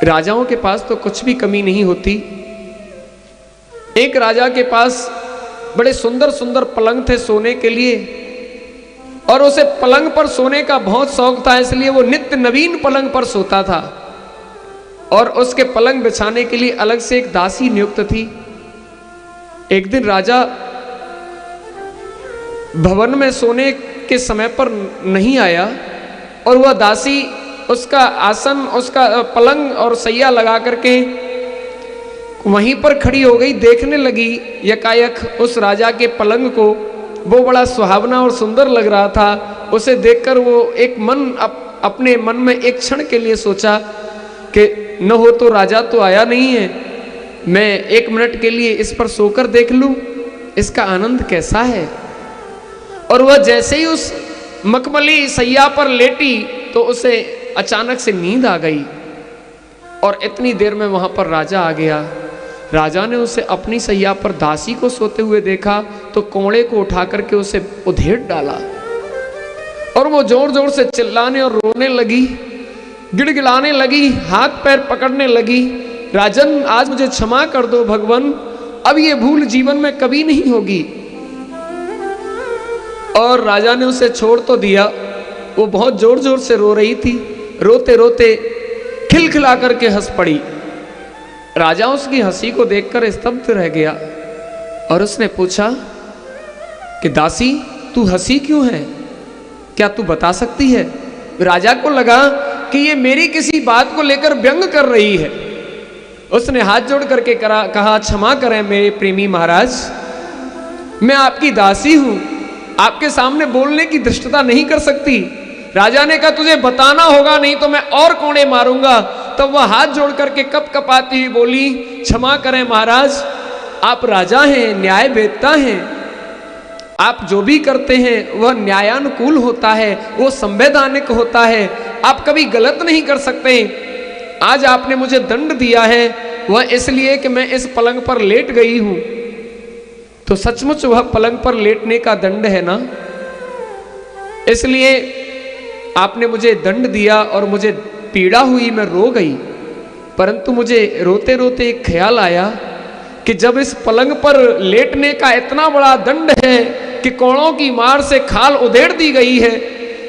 राजाओं के पास तो कुछ भी कमी नहीं होती। एक राजा के पास बड़े सुंदर सुंदर पलंग थे सोने के लिए, और उसे पलंग पर सोने का बहुत शौक था, इसलिए वो नित्य नवीन पलंग पर सोता था। और उसके पलंग बिछाने के लिए अलग से एक दासी नियुक्त थी। एक दिन राजा भवन में सोने के समय पर नहीं आया, और वह दासी उसका आसन, उसका पलंग और सैया लगा करके वहीं पर खड़ी हो गई। देखने लगी यकायक उस राजा के पलंग को। वो बड़ा सुहावना और सुंदर लग रहा था। उसे देखकर वो अपने मन में एक क्षण के लिए सोचा कि न हो तो राजा तो आया नहीं है, मैं एक मिनट के लिए इस पर सोकर देख लूं, इसका आनंद कैसा है। और वह जैसे ही उस मखमली सैया पर लेटी तो उसे अचानक से नींद आ गई, और इतनी देर में वहां पर राजा आ गया। राजा ने उसे अपनी सैया पर दासी को सोते हुए देखा तो कोड़े को उठा करके उसे उधेड़ डाला, और वो जोर जोर से चिल्लाने और रोने लगी, गिड़गिड़ाने लगी, हाथ पैर पकड़ने लगी। राजन, आज मुझे क्षमा कर दो भगवान, अब ये भूल जीवन में कभी नहीं होगी। और राजा ने उसे छोड़ तो दिया। वो बहुत जोर जोर से रो रही थी, रोते रोते खिलखिला करके हंस पड़ी। राजा उसकी हंसी को देखकर स्तब्ध रह गया, और उसने पूछा कि दासी, तू हंसी क्यों है, क्या तू बता सकती है। राजा को लगा कि ये मेरी किसी बात को लेकर व्यंग कर रही है। उसने हाथ जोड़ करके कहा, क्षमा करें मेरे प्रेमी महाराज, मैं आपकी दासी हूं, आपके सामने बोलने की धृष्टता नहीं कर सकती। राजा ने कहा, तुझे बताना होगा, नहीं तो मैं और कोड़े मारूंगा। तब वह हाथ जोड़ करके कप कपाती हुई बोली, क्षमा करें महाराज, आप राजा हैं, न्याय वेदता हैं, आप जो भी करते हैं वह न्यायानुकूल होता है, वो संवैधानिक होता है, आप कभी गलत नहीं कर सकते। आज आपने मुझे दंड दिया है वह इसलिए कि मैं इस पलंग पर लेट गई हूं, तो सचमुच वह पलंग पर लेटने का दंड है ना, इसलिए आपने मुझे दंड दिया और मुझे पीड़ा हुई, मैं रो गई। परंतु मुझे रोते रोते एक ख्याल आया कि जब इस पलंग पर लेटने का इतना बड़ा दंड है कि कोड़ों की मार से खाल उधेड़ दी गई है,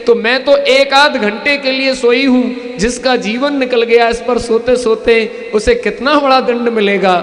तो मैं तो एक आध घंटे के लिए सोई हूं, जिसका जीवन निकल गया इस पर सोते सोते, उसे कितना बड़ा दंड मिलेगा।